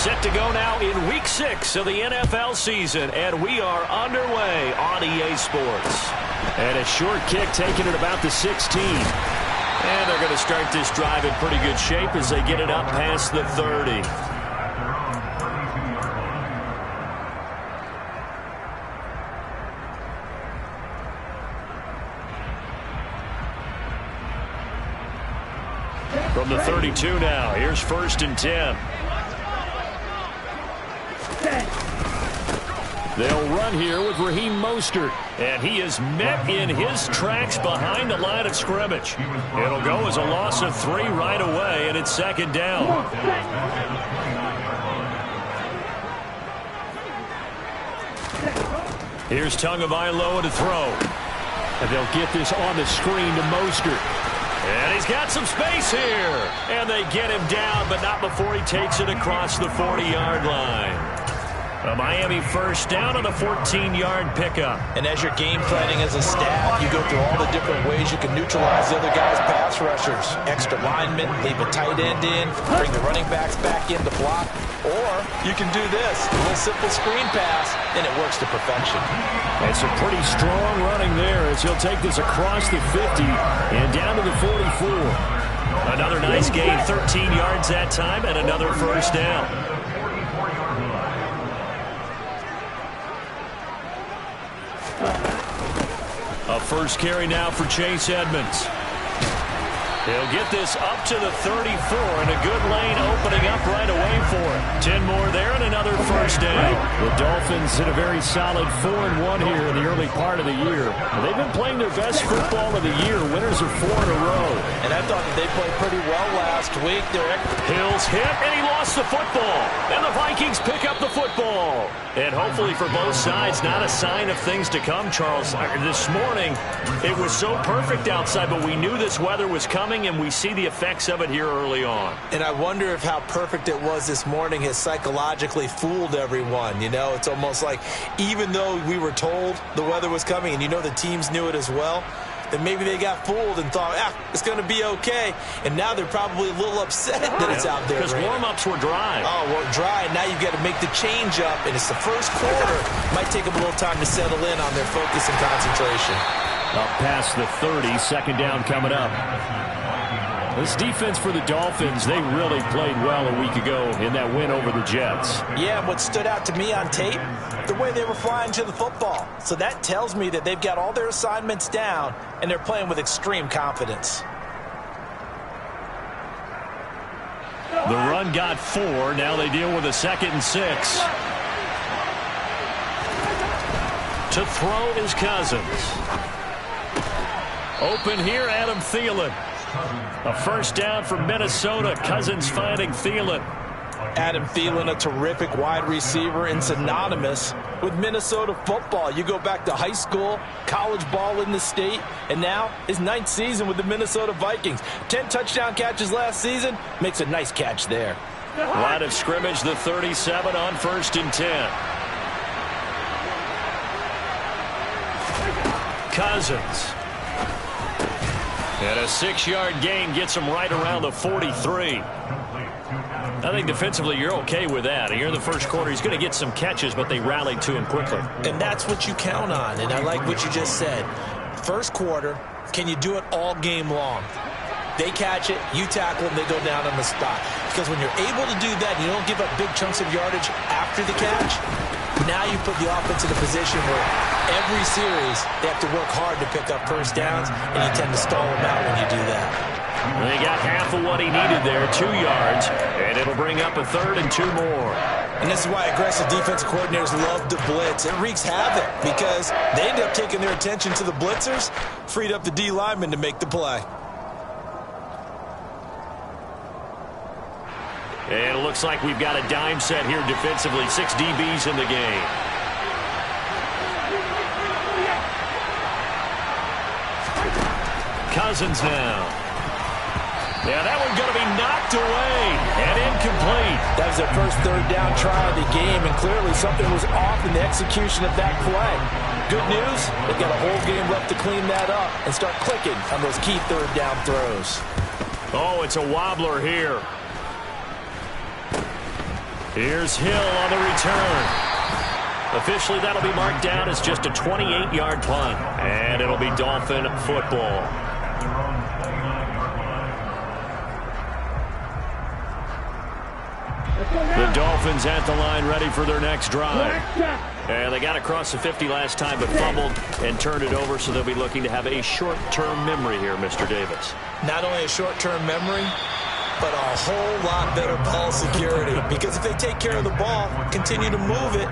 Set to go now in Week 6 of the NFL season, and we are underway on EA Sports. And a short kick taken at about the 16. And they're going to start this drive in pretty good shape as they get it up past the 30. From the 32 now, here's 1st and 10. They'll run here with Raheem Mostert, and he is met in his tracks behind the line of scrimmage. It'll go as a loss of 3 right away, and it's 2nd down. Here's Tagovailoa to throw. And they'll get this on the screen to Mostert. And he's got some space here. And they get him down, but not before he takes it across the 40-yard line. A Miami 1st down on a 14-yard pickup. And as you're game planning as a staff, you go through all the different ways you can neutralize the other guy's pass rushers. Extra linemen, leave a tight end in, bring the running backs back in to block. Or you can do this, a little simple screen pass, and it works to perfection. It's a pretty strong running there as he'll take this across the 50 and down to the 44. Another nice gain, 13 yards that time, and another 1st down. A 1st carry now for Chase Edmonds. He'll get this up to the 34, and a good lane opening up right away for him. 10 more there and another 1st down. The Dolphins hit a very solid 4-1 here in the early part of the year. They've been playing their best football of the year. Winners of 4 in a row. And I thought that they played pretty well last week. Hill's hit, and he lost the football. And the Vikings pick up the football. And hopefully for both sides, not a sign of things to come, Charles. This morning, it was so perfect outside, but we knew this weather was coming, and we see the effects of it here early on. And I wonder if how perfect it was this morning has psychologically fooled everyone. You know, it's almost like even though we were told the weather was coming, and you know the teams knew it as well, then maybe they got fooled and thought, it's going to be okay. And now they're probably a little upset that it's out there. Because warm-ups were dry. Oh, well, dry. Now you've got to make the change up, and it's the 1st quarter. Might take them a little time to settle in on their focus and concentration. Up past the 30, 2nd down coming up. This defense for the Dolphins, they really played well a week ago in that win over the Jets. Yeah, what stood out to me on tape, the way they were flying to the football. So that tells me that they've got all their assignments down, and they're playing with extreme confidence. The run got 4. Now they deal with a 2nd and 6. To throw is Cousins. Open here, Adam Thielen. A 1st down for Minnesota. Cousins finding Thielen. Adam Thielen, a terrific wide receiver and synonymous with Minnesota football. You go back to high school, college ball in the state, and now his 9th season with the Minnesota Vikings. 10 touchdown catches last season, makes a nice catch there. Line of scrimmage, the 37 on 1st and 10. Cousins. And a 6-yard gain gets him right around the 43. I think defensively you're okay with that. Here in the 1st quarter, he's going to get some catches, but they rallied to him quickly. And that's what you count on, and I like what you just said. 1st quarter, can you do it all game long? They catch it, you tackle them, they go down on the spot. Because when you're able to do that and you don't give up big chunks of yardage after the catch, now you put the offense in a position where every series they have to work hard to pick up 1st downs, and you tend to stall them out when you do that. They got half of what he needed there, 2 yards, and it'll bring up a 3rd and 2 more. And this is why aggressive defensive coordinators love to blitz. It wreaks havoc because they end up taking their attention to the blitzers, freed up the D lineman to make the play. And it looks like we've got a dime set here defensively. 6 DBs in the game. Cousins now. Yeah, that one's going to be knocked away and incomplete. That was their first 3rd down try of the game, and clearly something was off in the execution of that play. Good news, they've got a whole game left to clean that up and start clicking on those key 3rd down throws. Oh, it's a wobbler here. Here's Hill on the return. Officially, that'll be marked down as just a 28-yard punt. And it'll be Dolphin football. The Dolphins at the line ready for their next drive. And they got across the 50 last time but fumbled and turned it over, so they'll be looking to have a short-term memory here, Mr. Davis. Not only a short-term memory, but a whole lot better ball security. Because if they take care of the ball, continue to move it,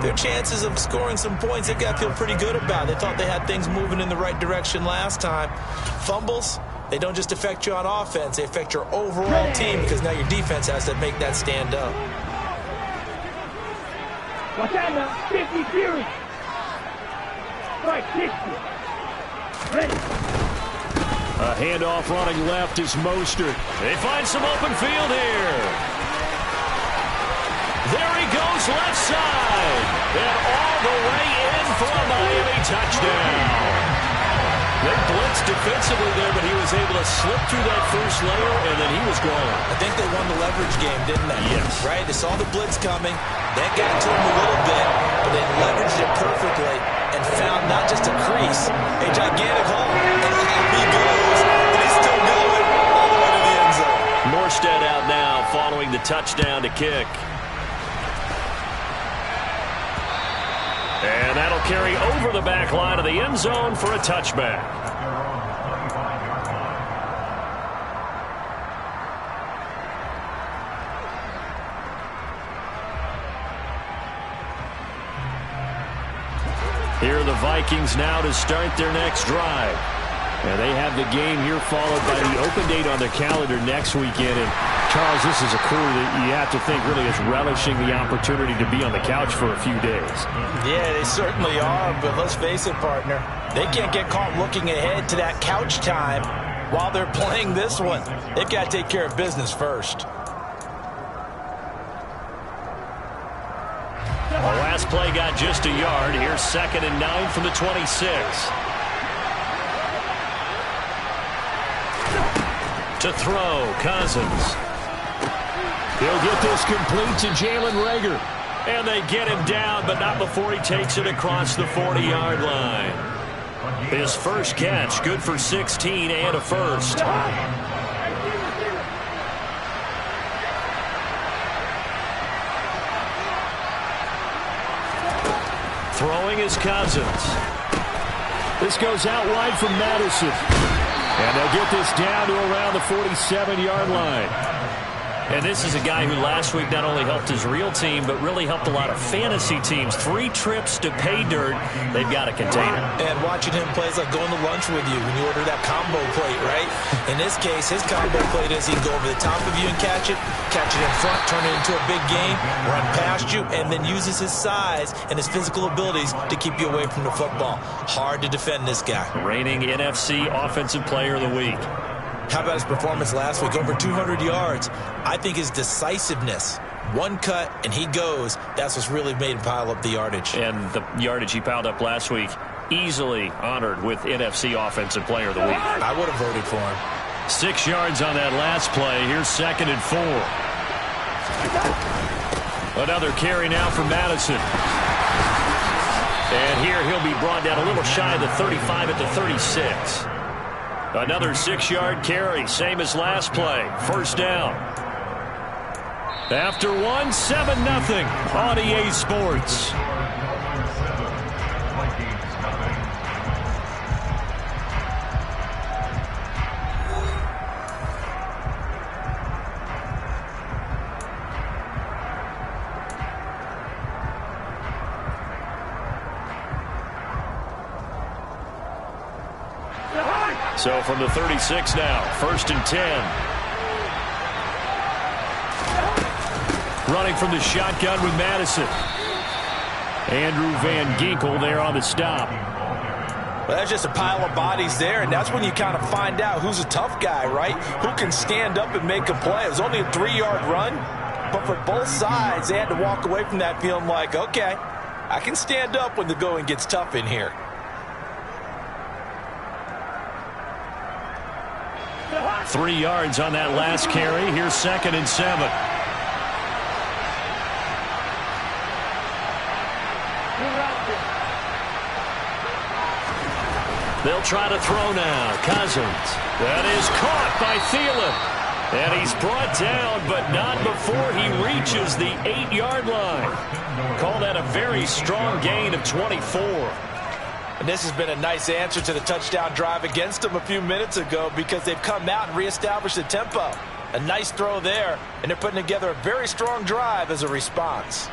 their chances of scoring some points, they've got to feel pretty good about. They thought they had things moving in the right direction last time. Fumbles, they don't just affect you on offense, they affect your overall team because now your defense has to make that stand up. Watch out now, 50 Fury. Right, 60. Ready. A handoff running left is Mostert. They find some open field here. There he goes left side. And all the way in for a Miami touchdown. They blitzed defensively there, but he was able to slip through that first layer, and then he was gone. I think they won the leverage game, didn't they? Yes. Right? They saw the blitz coming. That got to him a little bit, but they leveraged it perfectly and found not just a crease, a gigantic hole. And off he goes, and he's still going all the way to the end zone. Morstead out now following the touchdown to kick. And that'll carry over the back line of the end zone for a touchback. Here are the Vikings now to start their next drive. And they have the game here followed by the open date on their calendar next weekend. And Charles, this is a crew that you have to think really is relishing the opportunity to be on the couch for a few days. Yeah, they certainly are, but let's face it, partner. They can't get caught looking ahead to that couch time while they're playing this one. They've got to take care of business first. The last play got just a yard. Here's 2nd and 9 from the 26. To throw, Cousins. He'll get this complete to Jalen Reagor. And they get him down, but not before he takes it across the 40-yard line. His first catch, good for 16 and a first. Throwing is Cousins. This goes out wide from Madison. And they'll get this down to around the 47-yard line. And this is a guy who last week not only helped his real team, but really helped a lot of fantasy teams. 3 trips to pay dirt. They've got to contain him. And watching him play is like going to lunch with you when you order that combo plate, right? In this case, his combo plate is he can go over the top of you and catch it in front, turn it into a big game, run past you, and then uses his size and his physical abilities to keep you away from the football. Hard to defend this guy. Reigning NFC Offensive Player of the Week. How about his performance last week? Over 200 yards. I think his decisiveness, one cut and he goes, that's what's really made him pile up the yardage. And the yardage he piled up last week, easily honored with NFC Offensive Player of the Week. I would have voted for him. 6 yards on that last play. Here's 2nd and 4. Another carry now for Madison. And here he'll be brought down a little shy of the 35 at the 36. Another 6-yard carry, same as last play. First down. After 1, 7-0 on EA Sports. So from the 36 now, 1st and 10. Running from the shotgun with Madison. Andrew Van Ginkel there on the stop. Well, that's just a pile of bodies there, and that's when you kind of find out who's a tough guy, right? Who can stand up and make a play. It was only a 3-yard run, but for both sides, they had to walk away from that feeling like, okay, I can stand up when the going gets tough in here. Three yards on that last carry. Here's 2nd and 7. They'll try to throw now. Cousins. That is caught by Thielen. And he's brought down, but not before he reaches the 8-yard line. Call that a very strong gain of 24. And this has been a nice answer to the touchdown drive against them a few minutes ago because they've come out and reestablished the tempo. A nice throw there, and they're putting together a very strong drive as a response.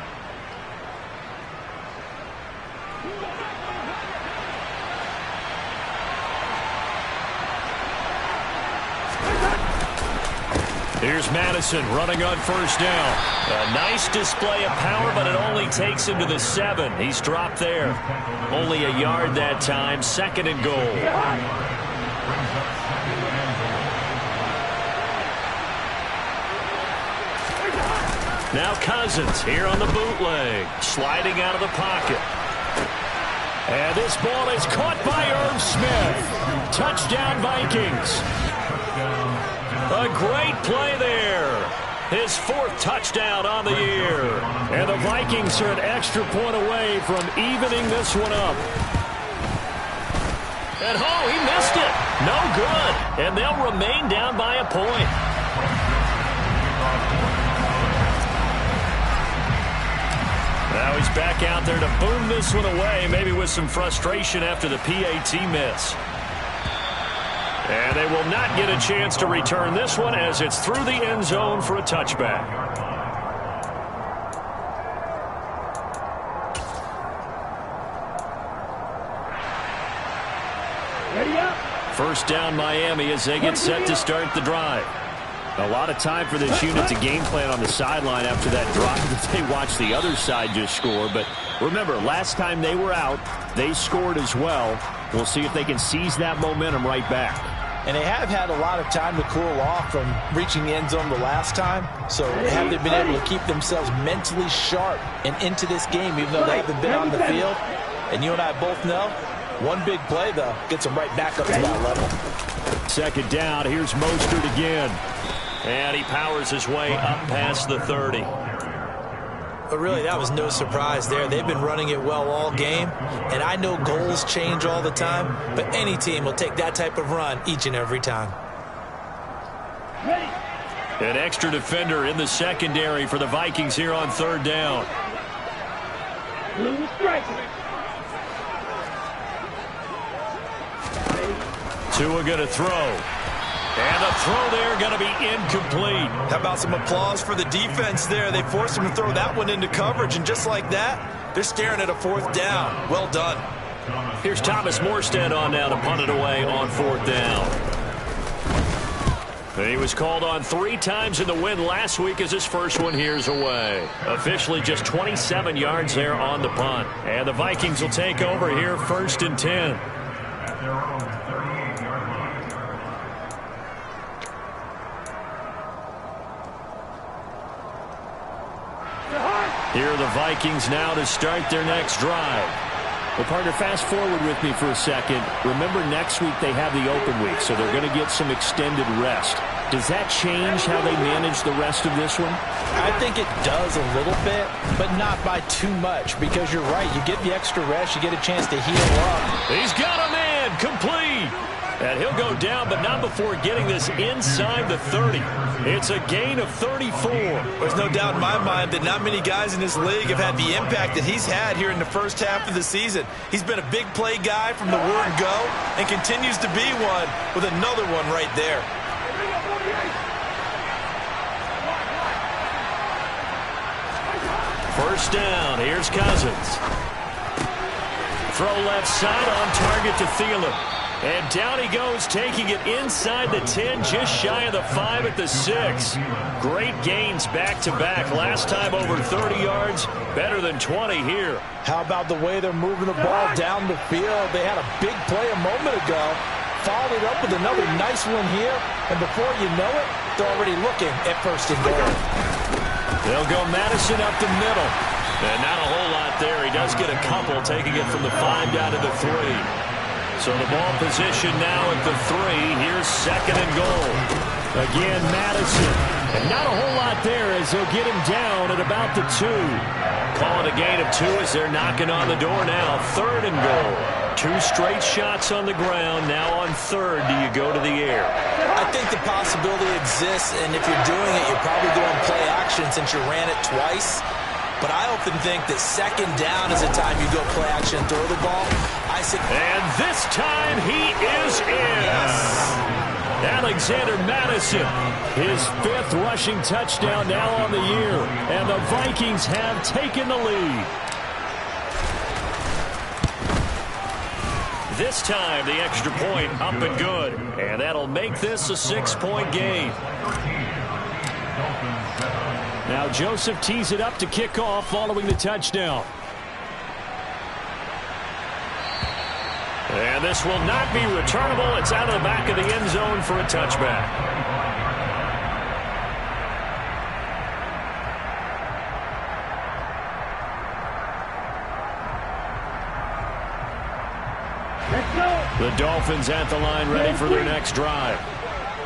Here's Madison running on first down. A nice display of power, but it only takes him to the 7. He's dropped there. Only a yard that time. 2nd and goal. Now Cousins here on the bootleg. Sliding out of the pocket. And this ball is caught by Irv Smith. Touchdown Vikings. A great play there. His 4th touchdown on the year. And the Vikings are an extra point away from evening this one up. And oh, he missed it. No good. And they'll remain down by a point. Now he's back out there to boom this one away, maybe with some frustration after the PAT miss. And they will not get a chance to return this one as it's through the end zone for a touchback. Ready up. First down Miami as they get set to start the drive. A lot of time for this unit to game plan on the sideline after that drive that they watched the other side just score. But remember, last time they were out, they scored as well. We'll see if they can seize that momentum right back. And they have had a lot of time to cool off from reaching the end zone the last time. So have they been able to keep themselves mentally sharp and into this game even though they haven't been on the field? And you and I both know, one big play, though, gets them right back up to that level. 2nd down, here's Mostert again. And he powers his way up past the 30. But really, that was no surprise there. They've been running it well all game. And I know goals change all the time, but any team will take that type of run each and every time. An extra defender in the secondary for the Vikings here on 3rd down. Blue strike. Tua going to throw. And the throw there going to be incomplete. How about some applause for the defense there? They forced him to throw that one into coverage, and just like that, they're staring at a 4th down. Well done. Here's Thomas Morstead on now to punt it away on 4th down. He was called on 3 times in the win last week as his first one here's away. Officially just 27 yards there on the punt. And the Vikings will take over here 1st and 10. Here are the Vikings now to start their next drive. Well, partner, fast forward with me for a second. Remember, next week they have the open week, so they're going to get some extended rest. Does that change how they manage the rest of this one? I think it does a little bit, but not by too much, because you're right. You get the extra rest. You get a chance to heal up. He's got a man complete. And he'll go down, but not before getting this inside the 30. It's a gain of 34. There's no doubt in my mind that not many guys in this league have had the impact that he's had here in the first half of the season. He's been a big play guy from the word go and continues to be one with another one right there. First down. Here's Cousins. Throw left side on target to Thielen. And down he goes, taking it inside the 10, just shy of the 5 at the 6. Great gains back-to-back. Last time over 30 yards, better than 20 here. How about the way they're moving the ball down the field? They had a big play a moment ago. Followed it up with another nice one here. And before you know it, they're already looking at 1st and goal. They'll go Madison up the middle. And not a whole lot there. He does get a couple, taking it from the 5 down to the 3. So the ball position now at the 3. Here's 2nd and goal. Again, Madison. And not a whole lot there as they'll get him down at about the 2. Call it a gain of 2 as they're knocking on the door now. 3rd and goal. 2 straight shots on the ground. Now on third, do you go to the air? I think the possibility exists, and if you're doing it, you're probably going play action since you ran it twice. But I often think that second down is the time you go play action and throw the ball. And this time he is in. Yes. Alexander Mattison, his 5th rushing touchdown now on the year. And the Vikings have taken the lead. This time the extra point up and good. And that'll make this a 6-point game. Now Joseph tees it up to kick off following the touchdown. And this will not be returnable. It's out of the back of the end zone for a touchback. Let's go. The Dolphins at the line ready for their next drive.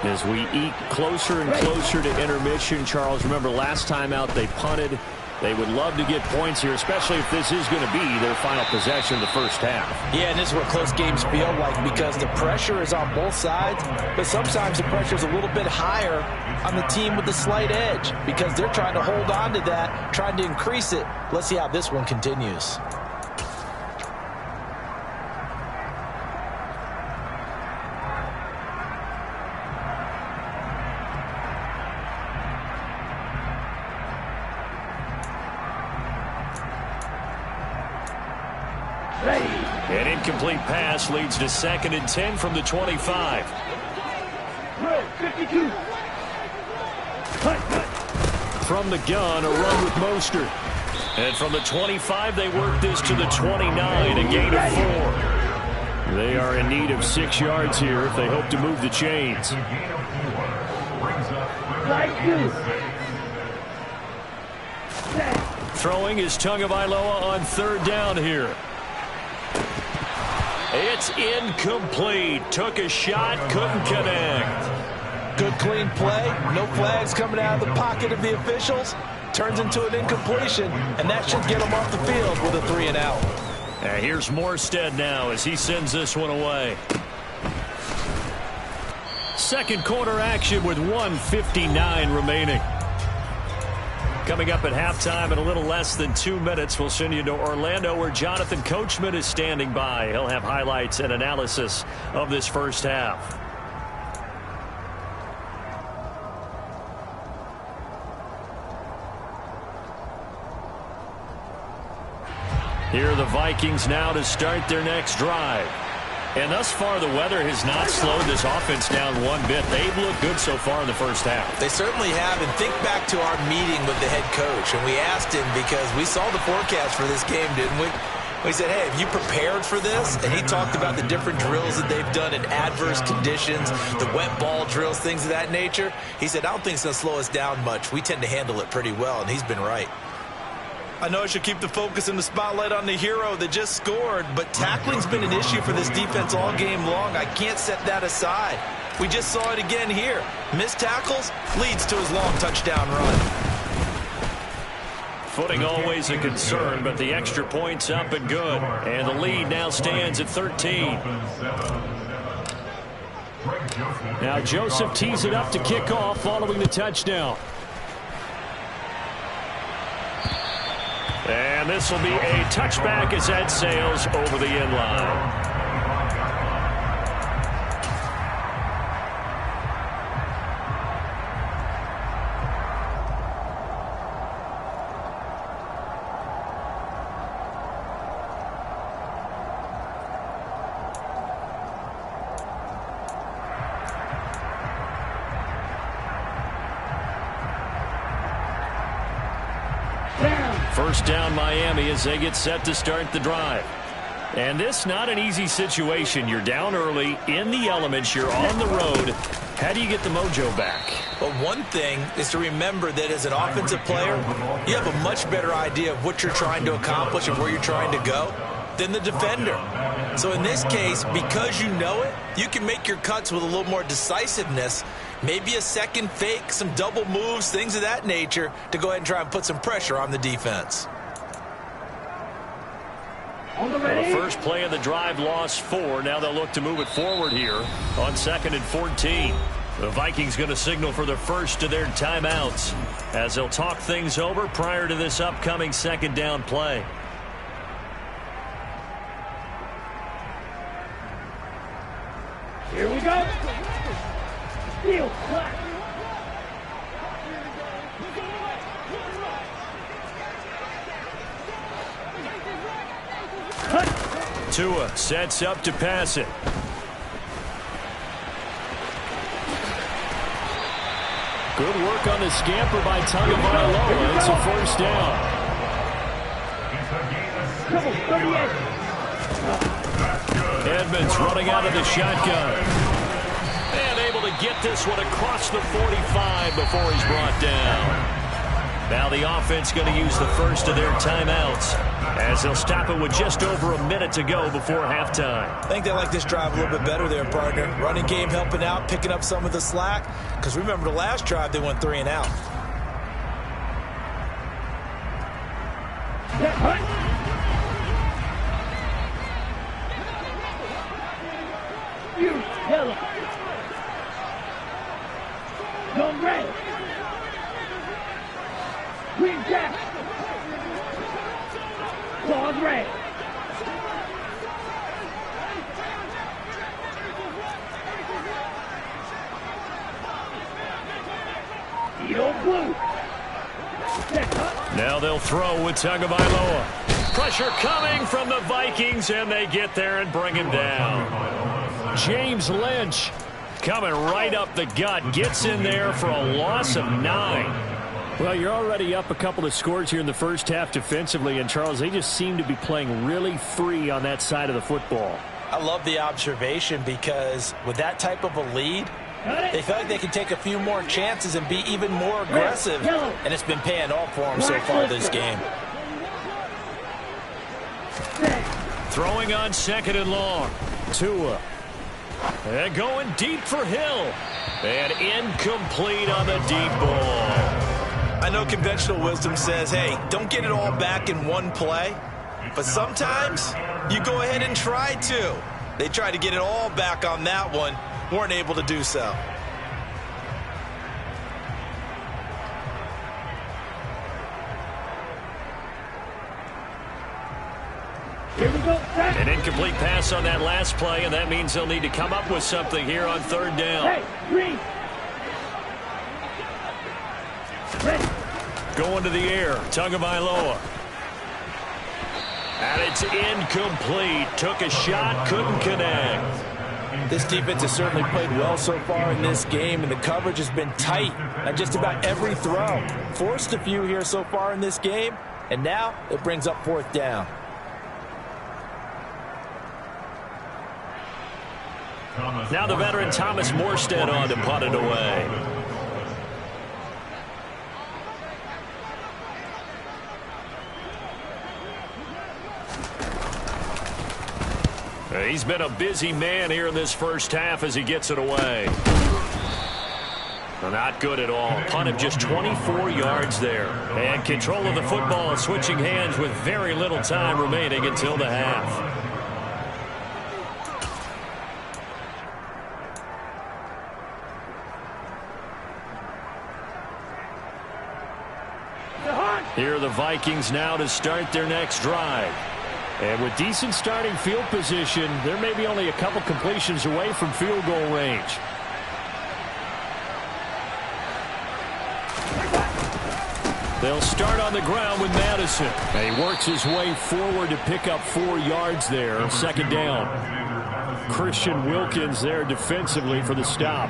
As we eke closer and closer to intermission, Charles, remember last time out they punted. They would love to get points here, especially if this is going to be their final possession of the first half. Yeah, and this is what close games feel like because the pressure is on both sides, but sometimes the pressure is a little bit higher on the team with the slight edge because they're trying to hold on to that, trying to increase it. Let's see how this one continues. An incomplete pass leads to 2nd and 10 from the 25. 52. From the gun, a run with Mostert. And from the 25, they work this to the 29, a gain of 4. They are in need of 6 yards here if they hope to move the chains. Throwing is Tagovailoa on 3rd down here. It's incomplete. Took a shot, couldn't connect. Good clean play. No flags coming out of the pocket of the officials. Turns into an incompletion, and that should get them off the field with a 3 and out. Here's Morstead now as he sends this one away. Second quarter action with 1:59 remaining. Coming up at halftime in a little less than 2 minutes, we'll send you to Orlando where Jonathan Coachman is standing by. He'll have highlights and analysis of this first half. Here are the Vikings now to start their next drive. And thus far, the weather has not slowed this offense down one bit. They've looked good so far in the first half. They certainly have. And think back to our meeting with the head coach. And we asked him because we saw the forecast for this game, didn't we? We said, hey, have you prepared for this? And he talked about the different drills that they've done in adverse conditions, the wet ball drills, things of that nature. He said, I don't think it's going to slow us down much. We tend to handle it pretty well, and he's been right. I know I should keep the focus and the spotlight on the hero that just scored, but tackling's been an issue for this defense all game long. I can't set that aside. We just saw it again here. Missed tackles leads to his long touchdown run. Footing always a concern, but the extra point's up and good. And the lead now stands at 13. Now Joseph tees it up to kick off following the touchdown. And this will be a touchback as that sails over the end line. First down Miami as they get set to start the drive. And this not an easy situation. You're down early, in the elements, you're on the road. How do you get the mojo back? Well, one thing is to remember that as an offensive player, you have a much better idea of what you're trying to accomplish and where you're trying to go than the defender. So in this case, because you know it, you can make your cuts with a little more decisiveness. Maybe a second fake, some double moves, things of that nature to go ahead and try and put some pressure on the defense. On the Well, ready. the first play of the drive lost 4. Now they'll look to move it forward here on 2nd and 14. The Vikings going to signal for the first of their timeouts as they'll talk things over prior to this upcoming 2nd down play. Here we go. Steel flat. Tua sets up to pass it. Good work on the scamper by Tagovailoa. It's a first down. Double 38. Edmonds running out of the shotgun. And able to get this one across the 45 before he's brought down. Now the offense going to use the first of their timeouts as they'll stop it with just over a minute to go before halftime. I think they like this drive a little bit better there, partner. Running game helping out, picking up some of the slack. Because remember the last drive, they went 3 and out. Step hunt. You tell him. Zone red. Green jack. Claws red. Steel blue. Step hunt. Now they'll throw with Tagovailoa. Pressure coming from the Vikings, and they get there and bring him down. James Lynch coming right up the gut. Gets in there for a loss of 9. Well, you're already up a couple of scores here in the first half defensively, and Charles, they just seem to be playing really free on that side of the football. I love the observation because with that type of a lead, they feel like they can take a few more chances and be even more aggressive, and it's been paying off for them so far this game. Throwing on 2nd and long. Tua. And going deep for Hill. And incomplete on the deep ball. I know conventional wisdom says, hey, don't get it all back in one play. But sometimes you go ahead and try to. They tried to get it all back on that one. Weren't able to do so. Here we go. An incomplete pass on that last play, and that means they'll need to come up with something here on 3rd down. Hey, green. Ready. Going to the air, Tagovailoa. And it's incomplete. Took a shot, couldn't connect. This defense has certainly played well so far in this game, and the coverage has been tight on just about every throw. Forced a few here so far in this game, and now it brings up 4th down. Now the veteran Thomas Morstead on to punt it away. He's been a busy man here in this first half as he gets it away. Not good at all. Punt of just 24 yards there. And control of the football switching hands with very little time remaining until the half. Here are the Vikings now to start their next drive. And with decent starting field position, there may be only a couple completions away from field goal range. They'll start on the ground with Madison. And he works his way forward to pick up 4 yards there. 2nd down. Christian Wilkins there defensively for the stop.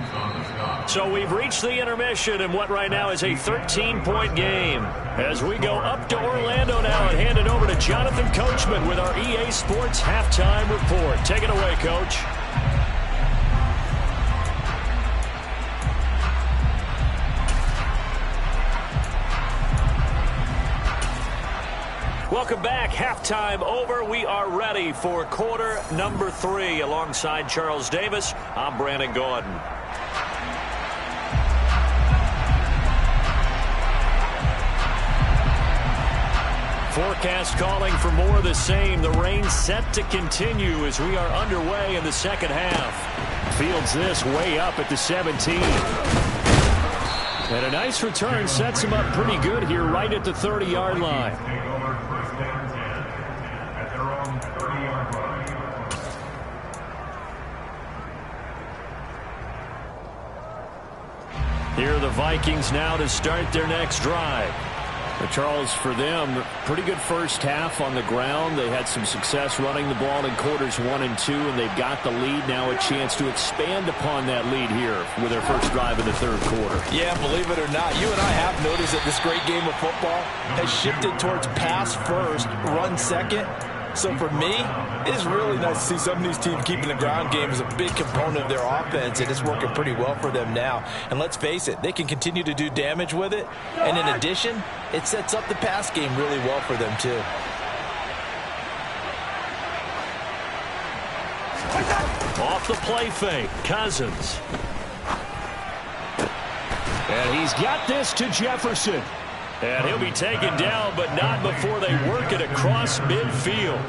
So we've reached the intermission in what right now is a 13-point game. As we go up to Orlando now and hand it over to Jonathan Coachman with our EA Sports Halftime Report. Take it away, Coach. Welcome back. Halftime over. We are ready for quarter number 3. Alongside Charles Davis, I'm Brandon Gordon. Forecast calling for more of the same. The rain set to continue as we are underway in the second half. Fields this way up at the 17. And a nice return sets him up pretty good here right at the 30-yard line. Here are the Vikings now to start their next drive. But Charles, for them, pretty good first half on the ground. They had some success running the ball in quarters 1 and 2, and they've got the lead now, a chance to expand upon that lead here with their first drive in the third quarter. Yeah, believe it or not, you and I have noticed that this great game of football has shifted towards pass first, run second. So for me, it is really nice to see some of these teams keeping the ground game as a big component of their offense, and it's working pretty well for them now. And let's face it, they can continue to do damage with it. And in addition, it sets up the pass game really well for them too. Off the play fake, Cousins. And he's got this to Jefferson. And he'll be taken down, but not before they work it across midfield.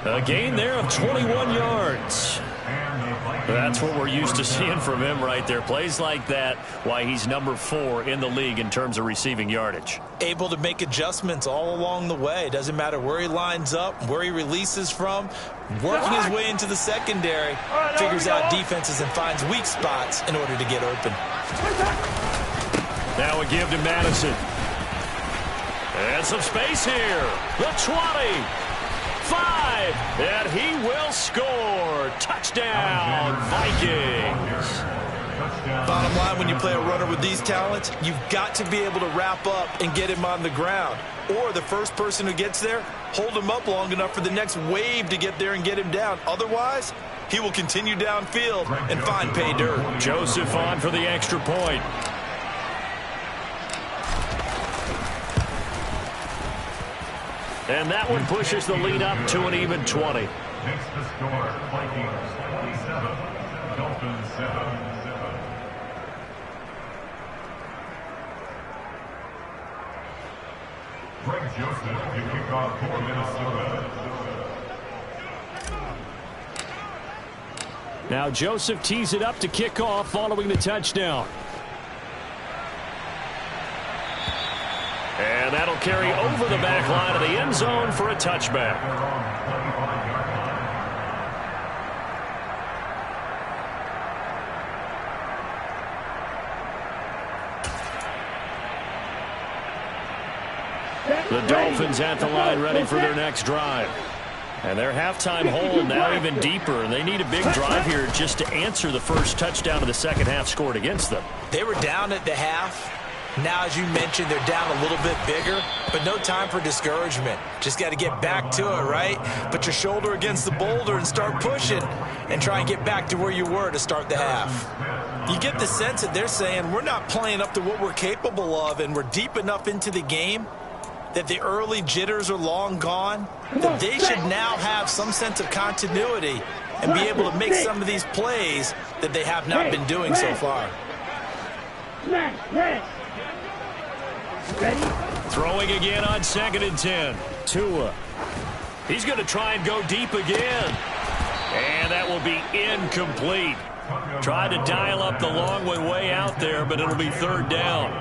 A gain there of 21 yards. That's what we're used to seeing from him right there. Plays like that, why he's number 4 in the league in terms of receiving yardage. Able to make adjustments all along the way. Doesn't matter where he lines up, where he releases from. Working his way into the secondary. Figures out defenses and finds weak spots in order to get open. Now a give to Madison. And some space here. The 20. 5. And he will score. Touchdown, Vikings. Bottom line, when you play a runner with these talents, you've got to be able to wrap up and get him on the ground. Or the first person who gets there, hold him up long enough for the next wave to get there and get him down. Otherwise, he will continue downfield and find pay dirt. Joseph on for the extra point. And that one pushes the lead up to an even 20. Next to score, Vikings 27, Dolphins 7. Greg Joseph, you kick off for Minnesota. Now Joseph tees it up to kick off following the touchdown. And that'll carry over the back line of the end zone for a touchback. The Dolphins at the line ready for their next drive. And their halftime hole now even deeper. And they need a big drive here just to answer the first touchdown of the second half scored against them. They were down at the half. Now, as you mentioned, they're down a little bit bigger, but no time for discouragement. Just got to get back to it, right? Put your shoulder against the boulder and start pushing and try and get back to where you were to start the half. You get the sense that they're saying we're not playing up to what we're capable of, and we're deep enough into the game that the early jitters are long gone, that they should now have some sense of continuity and be able to make some of these plays that they have not been doing so far. Ready? Throwing again on 2nd and 10. Tua. He's going to try and go deep again. And that will be incomplete. Tried to dial up the long one way out there, but it'll be 3rd down.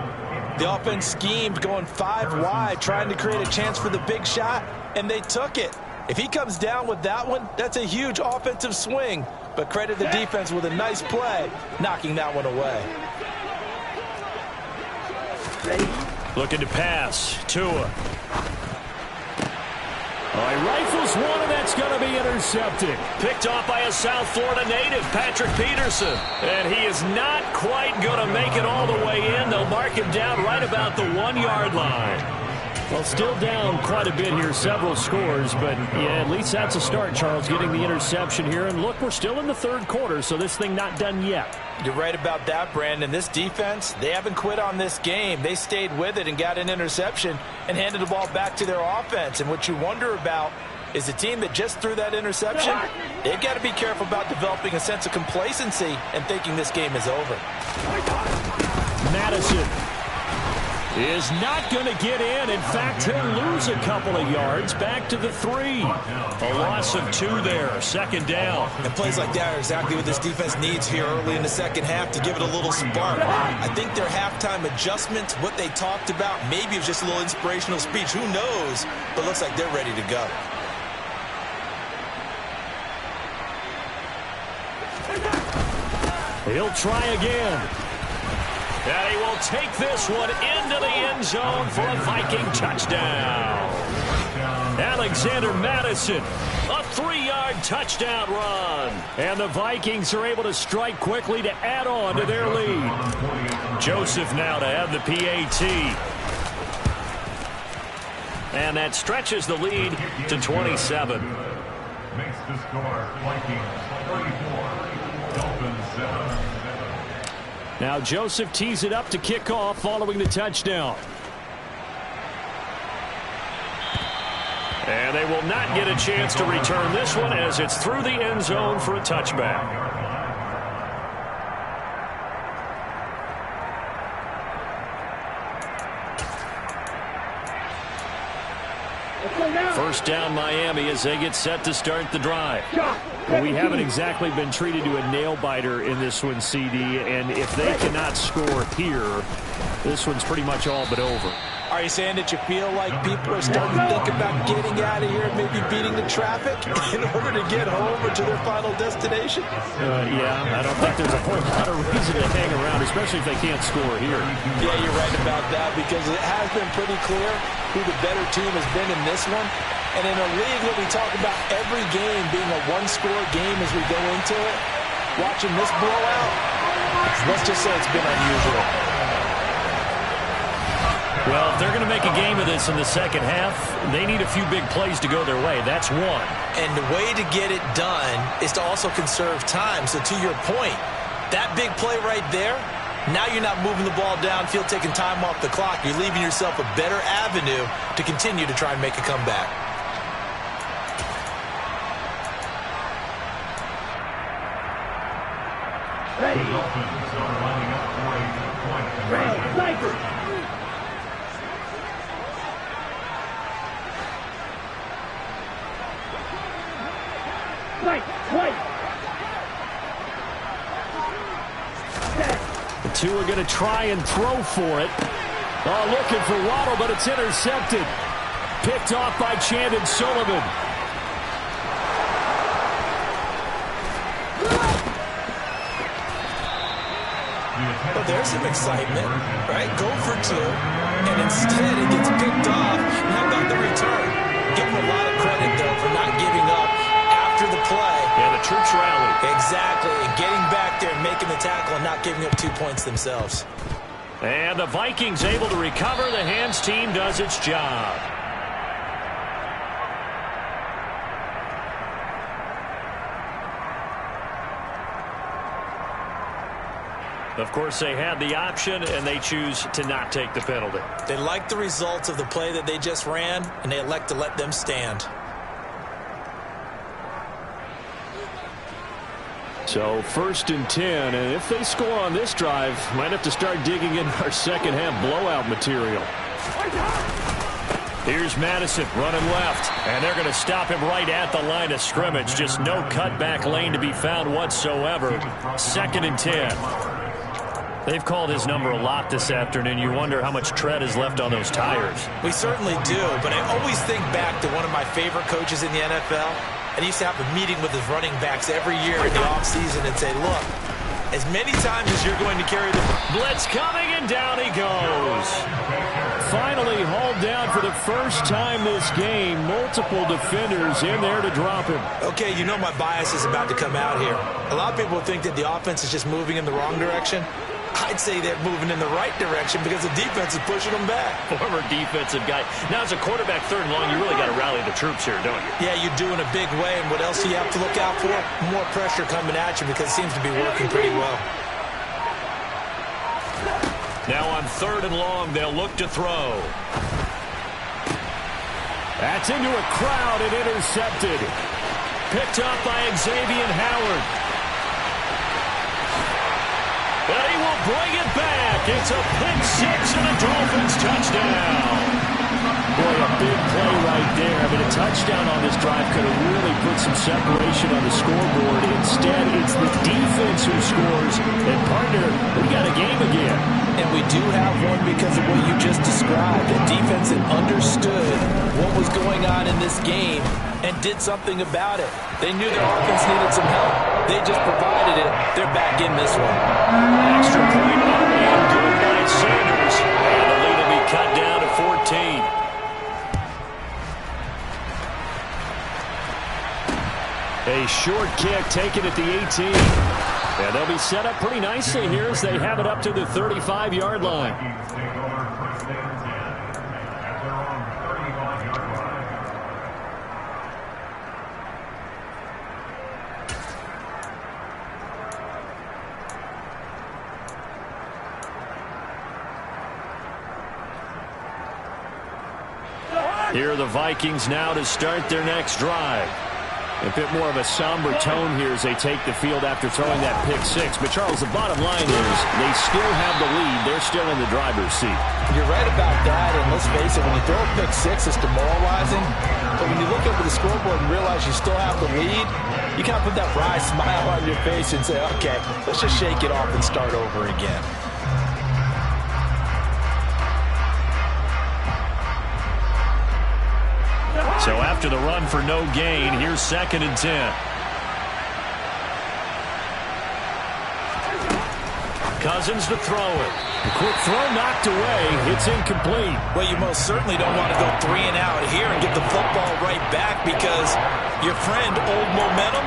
The offense schemed going 5 wide, trying to create a chance for the big shot, and they took it. If he comes down with that one, that's a huge offensive swing. But credit the defense with a nice play, knocking that one away. Ready? Looking to pass. Tua. Oh, he rifles one, and that's going to be intercepted. Picked off by a South Florida native, Patrick Peterson. And he is not quite going to make it all the way in. They'll mark him down right about the 1-yard line. Well, still down quite a bit here, several scores, but yeah, at least that's a start, Charles, getting the interception here. And look, we're still in the 3rd quarter, so this thing not done yet. You're right about that, Brandon. This defense, they haven't quit on this game. They stayed with it and got an interception and handed the ball back to their offense. And what you wonder about is the team that just threw that interception, they've got to be careful about developing a sense of complacency and thinking this game is over. Madison. is not going to get in. In fact, he'll lose a couple of yards back to the 3. A loss of 2 there, second down. And plays like that are exactly what this defense needs here early in the second half to give it a little spark. I think their halftime adjustment, what they talked about, maybe it was just a little inspirational speech. Who knows? But looks like they're ready to go. He'll try again. And he will take this one into the end zone for a Viking touchdown. Alexander Mattison, a 3-yard touchdown run. And the Vikings are able to strike quickly to add on to their lead. Joseph now to have the PAT. And that stretches the lead to 27. Makes the score Vikings 34, Dolphins 7. Now Joseph tees it up to kick off following the touchdown. And they will not get a chance to return this one as it's through the end zone for a touchback. First down Miami as they get set to start the drive. Well, we haven't exactly been treated to a nail-biter in this one, CD, and if they cannot score here, this one's pretty much all but over. Are you saying that you feel like people are starting to think about getting out of here and maybe beating the traffic in order to get home or to their final destination? Yeah, I don't think there's a whole lot of reason to hang around, especially if they can't score here. Yeah, you're right about that because it has been pretty clear who the better team has been in this one. And in a league where we talk about every game being a one-score game as we go into it, watching this blowout, let's just say it's been unusual. Well, if they're going to make a game of this in the second half, they need a few big plays to go their way. That's one. And the way to get it done is to also conserve time. So to your point, that big play right there, now you're not moving the ball downfield, taking time off the clock. You're leaving yourself a better avenue to continue to try and make a comeback. Ready. The Dolphins are lining up for a point Ready. conversion. Sniper. The two are going to try and throw for it. Oh, looking for Waddle, but it's intercepted. Picked off by Chandon Sullivan. Well, there's some excitement, right? Go for 2, and instead it gets picked off. How about the return? Give him a lot of credit, though, for not giving up after the play. Yeah, the troops rallied. Exactly, and getting back there and making the tackle and not giving up 2 points themselves. And the Vikings able to recover. The hands team does its job. Of course, they had the option, and they choose to not take the penalty. They like the results of the play that they just ran, and they elect to let them stand. So 1st and 10, and if they score on this drive, might have to start digging in our second half blowout material. Here's Mattison running left, and they're going to stop him right at the line of scrimmage. Just no cutback lane to be found whatsoever. 2nd and 10. They've called his number a lot this afternoon. You wonder how much tread is left on those tires. We certainly do, but I always think back to one of my favorite coaches in the NFL. And he used to have a meeting with his running backs every year in the offseason and say, look, as many times as you're going to carry the blitz coming, and down he goes. Finally hauled down for the first time this game. Multiple defenders in there to drop him. Okay, you know my bias is about to come out here. A lot of people think that the offense is just moving in the wrong direction. I'd say they're moving in the right direction because the defense is pushing them back. Former defensive guy. Now, as a quarterback 3rd and long, you really got to rally the troops here, don't you? Yeah, you do in a big way. And what else do you have to look out for? More pressure coming at you because it seems to be working pretty well. Now on 3rd and long, they'll look to throw. That's into a crowd and intercepted. Picked up by Xavier Howard. And he will bring it back. It's a pick 6 and a Dolphins touchdown on this drive could have really put some separation on the scoreboard. Instead, it's the defense who scores. And, partner, we got a game again. And we do have one because of what you just described. A defense that understood what was going on in this game and did something about it. They knew their offense needed some help. They just provided it. They're back in this one. Extra point up and good by Sanders. And the lead will be cut down to 14. A short kick taken at the 18. And they'll be set up pretty nicely here as they have it up to the 35-yard line. Here are the Vikings now to start their next drive. A bit more of a somber tone here as they take the field after throwing that pick six. But, Charles, the bottom line is they still have the lead. They're still in the driver's seat. You're right about that, and let's face it, when you throw a pick six, it's demoralizing. But when you look over the scoreboard and realize you still have the lead, you kind of put that wry smile on your face and say, okay, let's just shake it off and start over again. So after the run for no gain, here's 2nd and 10. Cousins to throw it. The quick throw knocked away. It's incomplete. Well, you most certainly don't want to go 3 and out here and get the football right back because your friend, Old Momentum,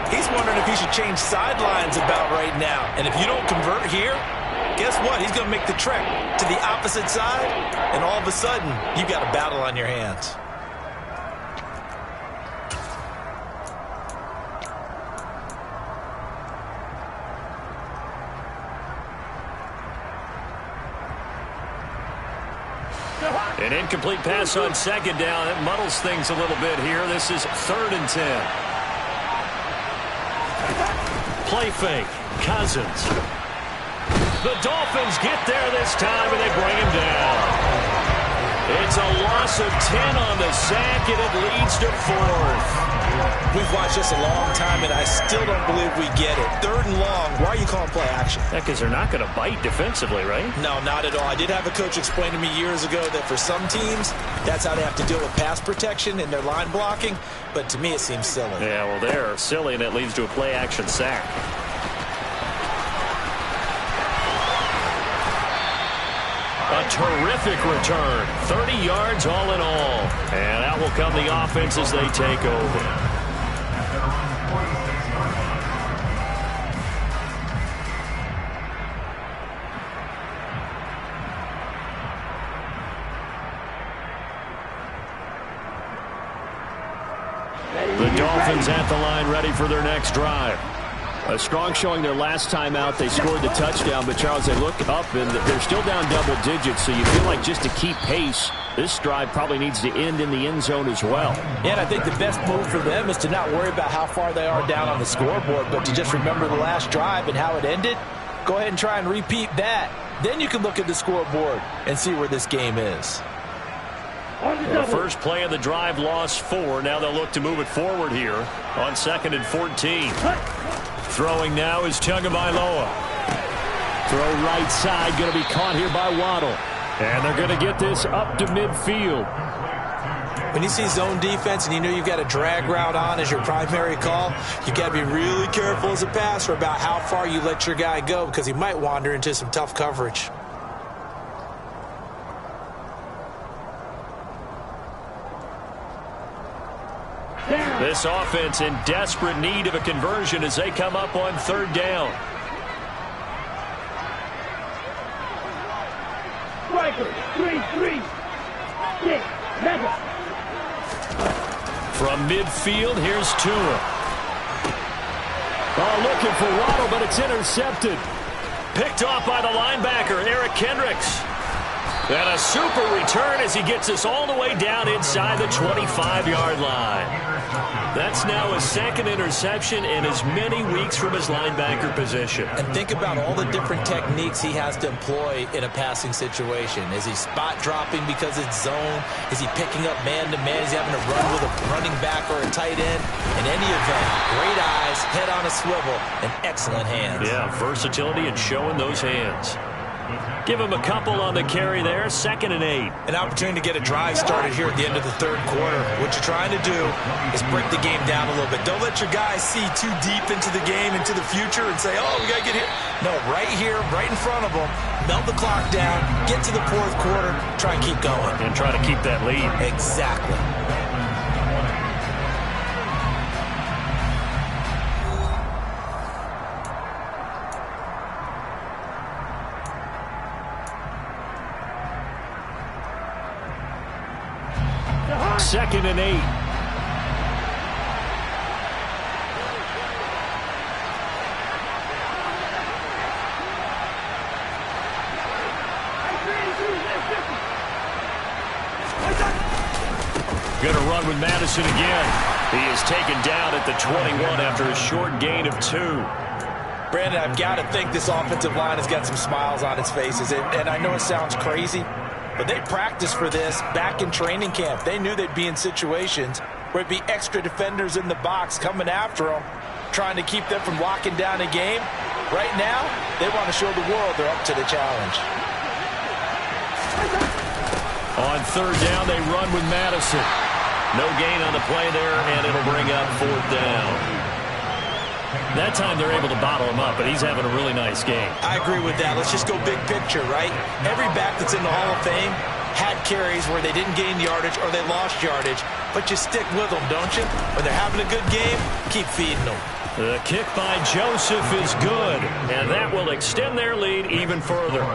he's wondering if he should change sidelines about right now. And if you don't convert here, guess what? He's going to make the trek to the opposite side, and all of a sudden, you've got a battle on your hands. An incomplete pass on 2nd down. It muddles things a little bit here. This is 3rd and 10. Play fake. Cousins. The Dolphins get there this time, and they bring him down. It's a loss of 10 on the sack, and it leads to 4th. We've watched this a long time, and I still don't believe we get it. 3rd and long. Why are you calling play action? Because they're not going to bite defensively, right? No, not at all. I did have a coach explain to me years ago that for some teams, that's how they have to deal with pass protection and their line blocking. But to me, it seems silly. Yeah, well, they're silly, and it leads to a play action sack. A terrific return. 30 yards all in all. And out will come the offense as they take over. The Dolphins at the line ready for their next drive. A strong showing their last time out. They scored the touchdown, but, Charles, they look up, and they're still down double digits, so you feel like just to keep pace, this drive probably needs to end in the end zone as well. And I think the best move for them is to not worry about how far they are down on the scoreboard, but to just remember the last drive and how it ended. Go ahead and try and repeat that. Then you can look at the scoreboard and see where this game is. The first play of the drive lost 4. Now they'll look to move it forward here on 2nd and 14. Throwing now is Tagovailoa. Throw right side, going to be caught here by Waddle. And they're going to get this up to midfield. When you see zone defense and you know you've got a drag route on as your primary call, you've got to be really careful as a passer about how far you let your guy go because he might wander into some tough coverage. This offense in desperate need of a conversion as they come up on 3rd down. Strikers, 3-3. 6, 7. From midfield, here's Tua. Oh, looking for Waddle, but it's intercepted. Picked off by the linebacker, Eric Kendricks. And a super return as he gets us all the way down inside the 25-yard line. That's now his second interception in as many weeks from his linebacker position. And think about all the different techniques he has to employ in a passing situation. Is he spot dropping because it's zone? Is he picking up man-to-man? Is he having to run with a running back or a tight end? In any event, great eyes, head on a swivel, and excellent hands. Yeah, versatility and showing those hands. Give him a couple on the carry there, 2nd and 8. An opportunity to get a drive started here at the end of the third quarter. What you're trying to do is break the game down a little bit. Don't let your guys see too deep into the game, into the future, and say, oh, we got to get here. No, right here, right in front of them, melt the clock down, get to the fourth quarter, try and keep going. And try to keep that lead. Exactly. Second and 8. Going to run with Madison again. He is taken down at the 21 after a short gain of 2. Brandon, I've got to think this offensive line has got some smiles on its faces. And I know it sounds crazy, but they practiced for this back in training camp. They knew they'd be in situations where it'd be extra defenders in the box coming after them, trying to keep them from locking down a game. Right now, they want to show the world they're up to the challenge. On third down, they run with Madison. No gain on the play there, and it'll bring up 4th down. That time they're able to bottle him up, but he's having a really nice game. I agree with that. Let's just go big picture, right? Every back that's in the Hall of Fame had carries where they didn't gain yardage or they lost yardage, but you stick with them, don't you? When they're having a good game, keep feeding them. The kick by Joseph is good, and that will extend their lead even further.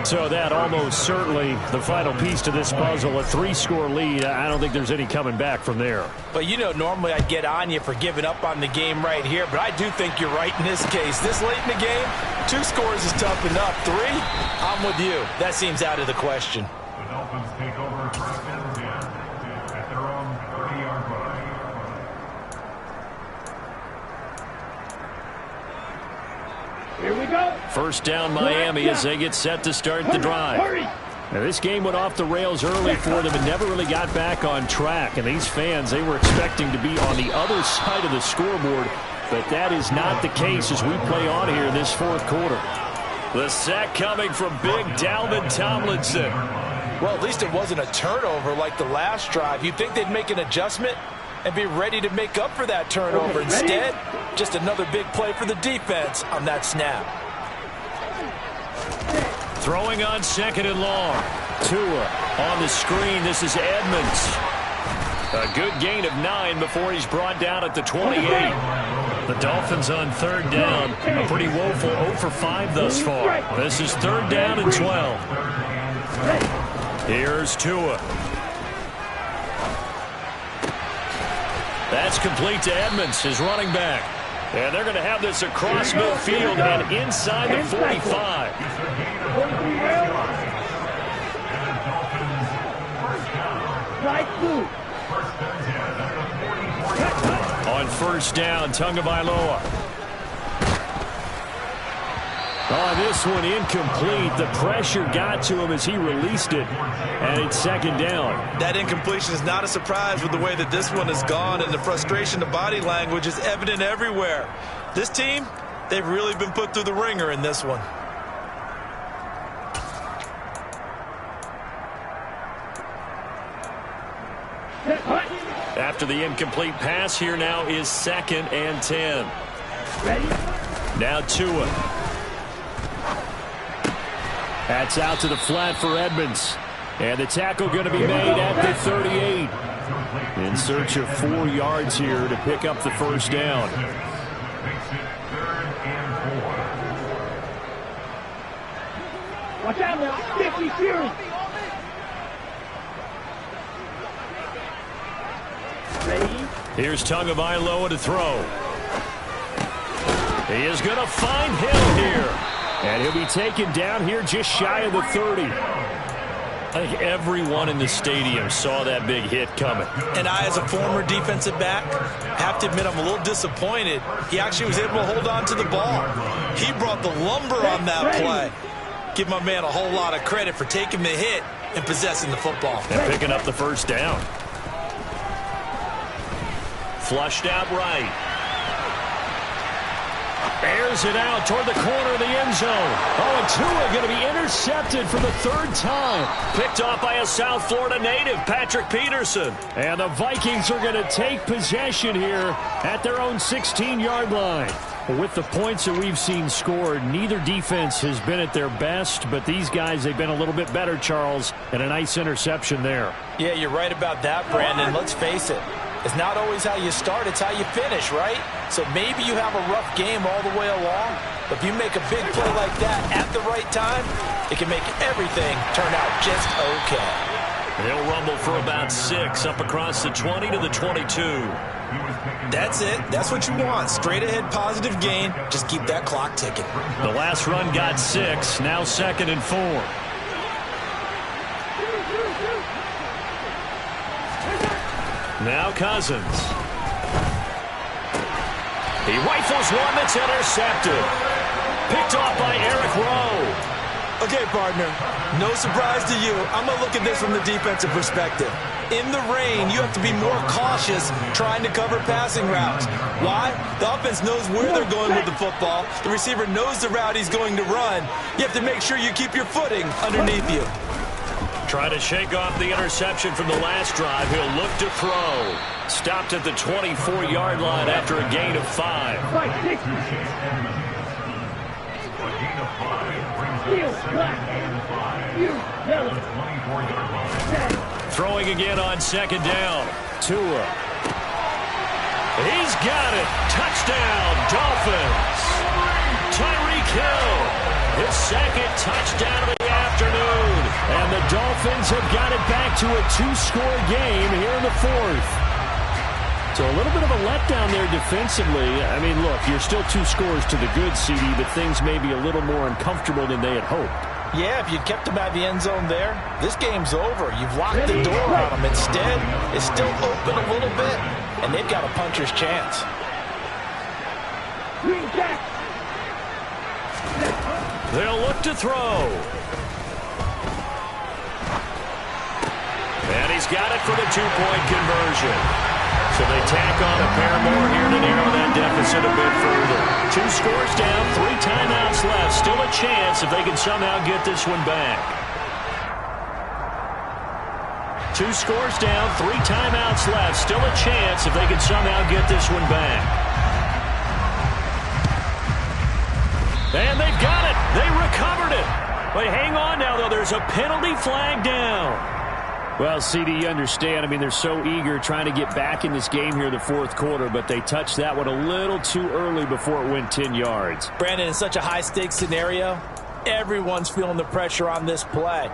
So that almost certainly the final piece to this puzzle, a 3-score lead. I don't think there's any coming back from there. But, you know, normally I'd get on you for giving up on the game right here, but I do think you're right in this case. This late in the game, 2 scores is tough enough. 3, I'm with you. That seems out of the question. The Dolphins take over 1st and 10 at their own 30-yard line. Here we go. First down Miami as they get set to start the drive. Now, this game went off the rails early for them and never really got back on track. And these fans, they were expecting to be on the other side of the scoreboard, but that is not the case as we play on here in this 4th quarter. The sack coming from big Dalvin Tomlinson. Well, at least it wasn't a turnover like the last drive. You'd think they'd make an adjustment and be ready to make up for that turnover. Instead, just another big play for the defense on that snap. Throwing on 2nd and long. Tua on the screen. This is Edmonds. A good gain of 9 before he's brought down at the 28. The Dolphins on 3rd down. A pretty woeful 0 for 5 thus far. This is 3rd down and 12. Here's Tua. That's complete to Edmonds, his running back. And they're going to have this across midfield and inside the 45. On 1st down, Tagovailoa. Oh, this one incomplete. The pressure got to him as he released it, and it's 2nd down. That incompletion is not a surprise with the way that this one has gone, and the frustration, the body language is evident everywhere. This team, they've really been put through the ringer in this one. After the incomplete pass, here now is 2nd and 10. Ready? Now Tua. That's out to the flat for Edmonds. And the tackle going to be made at the 38. In search of 4 yards here to pick up the 1st down. Watch out now. 50 Fury. Ready? Here's Tagovailoa to throw. He is going to find Hill here. And he'll be taken down here just shy of the 30. I think everyone in the stadium saw that big hit coming. And I, as a former defensive back, have to admit I'm a little disappointed. He actually was able to hold on to the ball. He brought the lumber on that play. Give my man a whole lot of credit for taking the hit and possessing the football. And picking up the first down. Flushed out right. Airs it out toward the corner of the end zone. Oh, and Tua going to be intercepted for the third time. Picked off by a South Florida native, Patrick Peterson. And the Vikings are going to take possession here at their own 16-yard line. With the points that we've seen scored, neither defense has been at their best, but these guys, they've been a little bit better, Charles, and a nice interception there. Yeah, you're right about that, Brandon. Let's face it. It's not always how you start, it's how you finish, right? So maybe you have a rough game all the way along, but if you make a big play like that at the right time, it can make everything turn out just okay. They'll rumble for about 6 up across the 20 to the 22. That's it. That's what you want. Straight ahead positive gain. Just keep that clock ticking. The last run got 6. Now 2nd and 4. Now Cousins. He rifles one that's intercepted. Picked off by Eric Rowe. Okay, partner, no surprise to you. I'm going to look at this from the defensive perspective. In the rain, you have to be more cautious trying to cover passing routes. Why? The offense knows where they're going with the football. The receiver knows the route he's going to run. You have to make sure you keep your footing underneath you. Trying to shake off the interception from the last drive. He'll look to throw. Stopped at the 24-yard line after a gain of 5. Throwing again on 2nd down. Tua. He's got it. Touchdown, Dolphins. Tyreek Hill. His 2nd touchdown of the afternoon. And the Dolphins have got it back to a 2-score game here in the 4th. So a little bit of a letdown there defensively. I mean, look, you're still 2 scores to the good, CD, but things may be a little more uncomfortable than they had hoped. Yeah, if you'd kept them out of the end zone there, this game's over. You've locked the door on them. Instead, it's still open a little bit, and they've got a puncher's chance. They'll look to throw. And he's got it for the 2-point conversion. So they tack on a pair more here to narrow that deficit a bit further. 2 scores down, 3 timeouts left. Still a chance if they can somehow get this one back. 2 scores down, 3 timeouts left. Still a chance if they can somehow get this one back. And they've got it. They recovered it. But hang on now, though. There's a penalty flag down. Well, CD, you understand. I mean, they're so eager trying to get back in this game here in the 4th quarter, but they touched that one a little too early before it went 10 yards. Brandon, in such a high-stakes scenario, everyone's feeling the pressure on this play.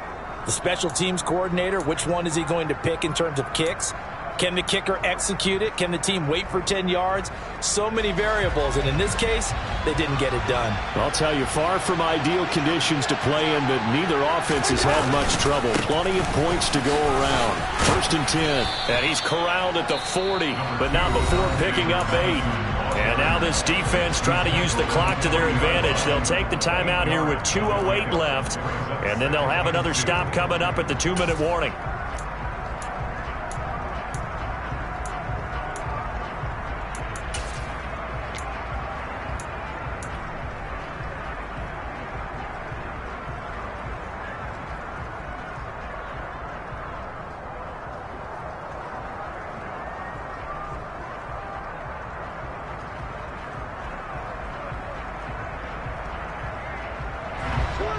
The special teams coordinator, which one is he going to pick in terms of kicks? Can the kicker execute it? Can the team wait for 10 yards? So many variables, and in this case, they didn't get it done. I'll tell you, far from ideal conditions to play in, but neither offense has had much trouble. Plenty of points to go around. 1st and 10. And he's corralled at the 40, but not before picking up 8. And now this defense trying to use the clock to their advantage. They'll take the timeout here with 2:08 left, and then they'll have another stop coming up at the 2-minute warning.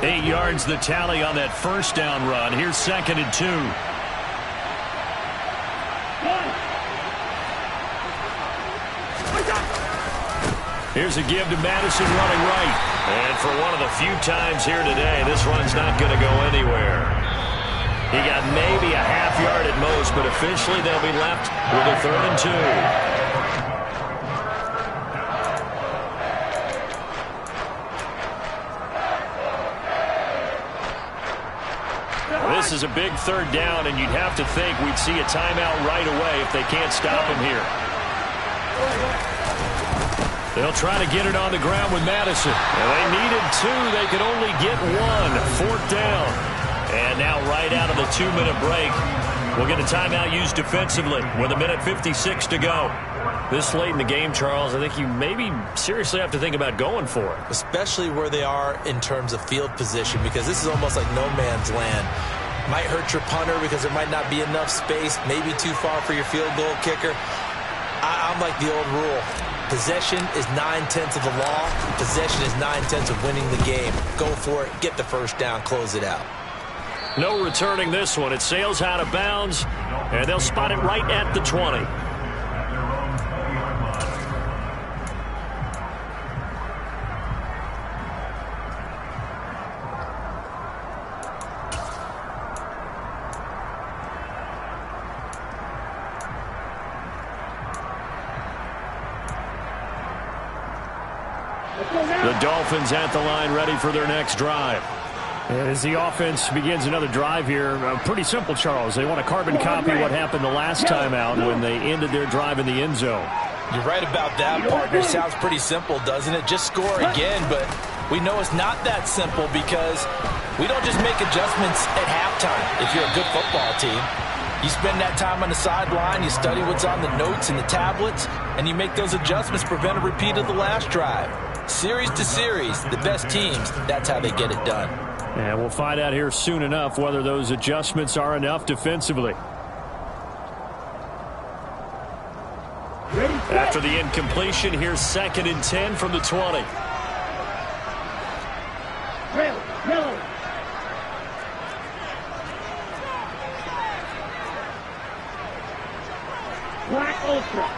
Eight yards the tally on that 1st down run. Here's 2nd and 2. Here's a give to Madison running right. And for one of the few times here today, this run's not going to go anywhere. He got maybe a half yard at most, but officially they'll be left with a 3rd and 2. This this is a big third down, and you'd have to think we'd see a timeout right away if they can't stop him here. They'll try to get it on the ground with Madison. And they needed 2. They could only get 1. 4th down. And now right out of the 2-minute break, we'll get a timeout used defensively with 1:56 to go. This late in the game, Charles, I think you maybe seriously have to think about going for it. Especially where they are in terms of field position, because this is almost like no man's land. Might hurt your punter because there might not be enough space, maybe too far for your field goal kicker. I'm like the old rule. Possession is 9/10 of the law. Possession is 9/10 of winning the game. Go for it. Get the first down. Close it out. No returning this one. It sails out of bounds, and they'll spot it right at the 20. The Dolphins at the line, ready for their next drive. And as the offense begins another drive here, pretty simple, Charles. They want to carbon copy what happened the last time out when they ended their drive in the end zone. You're right about that, partner. Sounds pretty simple, doesn't it? Just score again, but we know it's not that simple because we don't just make adjustments at halftime if you're a good football team. You spend that time on the sideline, you study what's on the notes and the tablets, and you make those adjustments to prevent a repeat of the last drive. Series to series, the best teams, that's how they get it done. And we'll find out here soon enough whether those adjustments are enough defensively. After the incompletion, here's 2nd and 10 from the 20. Yellow. Black ultra.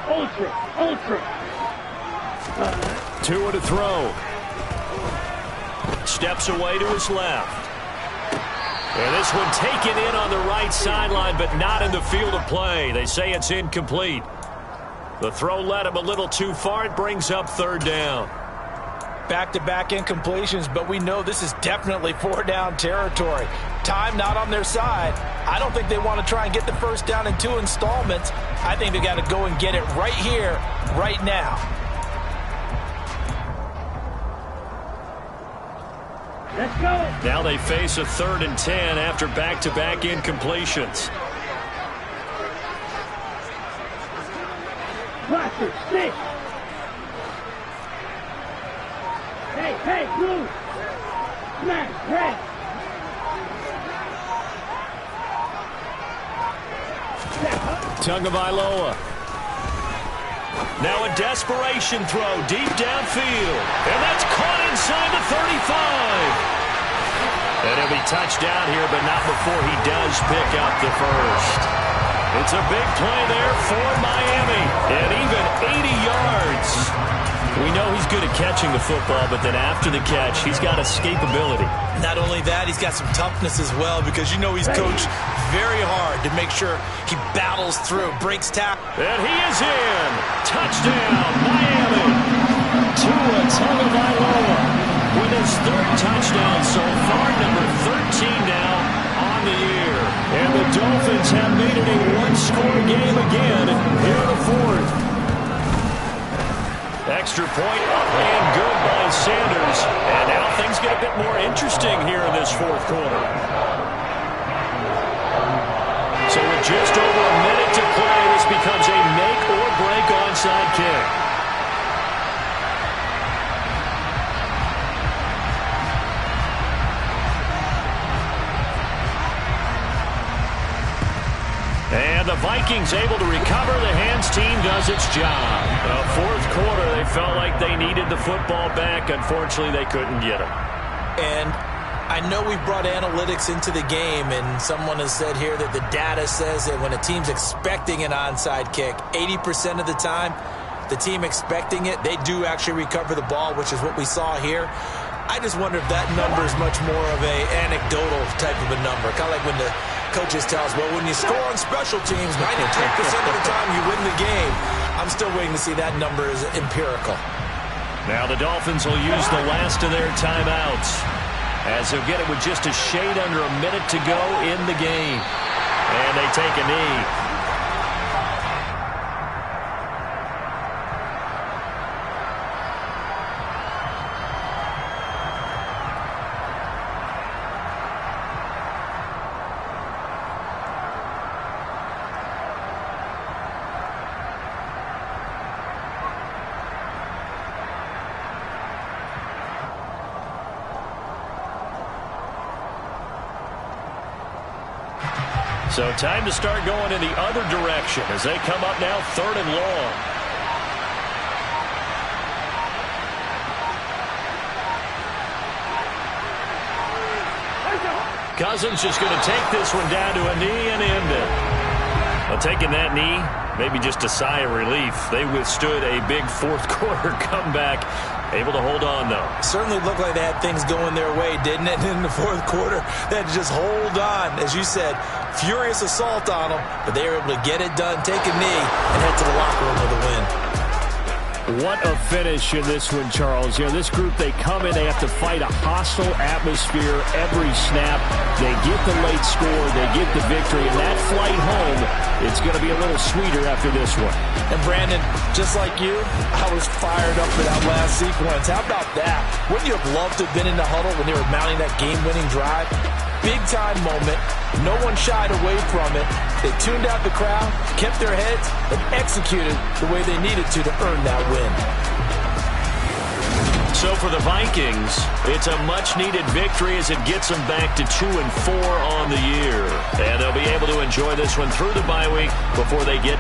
Ultra. Tua to throw. Steps away to his left. And this one taken in on the right sideline, but not in the field of play. They say it's incomplete. The throw led him a little too far. It brings up 3rd down. Back-to-back incompletions, but we know this is definitely 4-down territory. Time not on their side. I don't think they want to try and get the first down in 2 installments. I think they got to go and get it right here, right now. Let's go. Now they face a 3rd and 10 after back-to-back incompletions. Blaster, stick. Hey, blue. Smash, red. Tagovailoa. Now a desperation throw deep downfield. And that's caught inside the 35. And he'll be touched down here, but not before he does pick up the first. It's a big play there for Miami. And even 80 yards. We know he's good at catching the football, but then after the catch, he's got escapability. Not only that, he's got some toughness as well because you know he's coached very hard to make sure he battles through, breaks tackle. And he is in. Touchdown, Miami. Tua Tagovailoa with his 3rd touchdown so far, number 13 now on the year. And the Dolphins have made it a one-score game again here in the 4th. Extra point up and good by Sanders. And now things get a bit more interesting here in this 4th quarter. So with just over a minute to play, this becomes a make-or-break onside kick. And the Vikings able to recover. The hands team does its job. The 4th quarter, they felt like they needed the football back. Unfortunately, they couldn't get it. And I know we brought analytics into the game, and someone has said here that the data says that when a team's expecting an onside kick, 80% of the time, the team expecting it, they do actually recover the ball, which is what we saw here. I just wonder if that number is much more of a anecdotal type of a number. Kind of like when the coaches tell us, well, when you score on special teams, 93% of the time you win the game. I'm still waiting to see that number is empirical. Now the Dolphins will use the last of their timeouts. as he'll get it with just a shade under a minute to go in the game. And they take a knee. So time to start going in the other direction as they come up now 3rd and long. Cousins just going to take this one down to a knee and end it. Well, taking that knee, maybe just a sigh of relief. They withstood a big fourth quarter comeback. Able to hold on, though. Certainly looked like they had things going their way, didn't it? In the fourth quarter, they had to just hold on. As you said, furious assault on them, but they were able to get it done, take a knee, and head to the locker room with a win. What a finish in this one, Charles. You know, this group, they come in, they have to fight a hostile atmosphere every snap. They get the late score, they get the victory, and that flight home, it's going to be a little sweeter after this one. And Brandon, just like you, I was fired up for that last sequence. How about that? Wouldn't you have loved to have been in the huddle when they were mounting that game-winning drive? Big-time moment. No one shied away from it. They tuned out the crowd, kept their heads, and executed the way they needed to earn that win. So for the Vikings, it's a much-needed victory as it gets them back to 2-4 on the year. And they'll be able to enjoy this one through the bye week before they get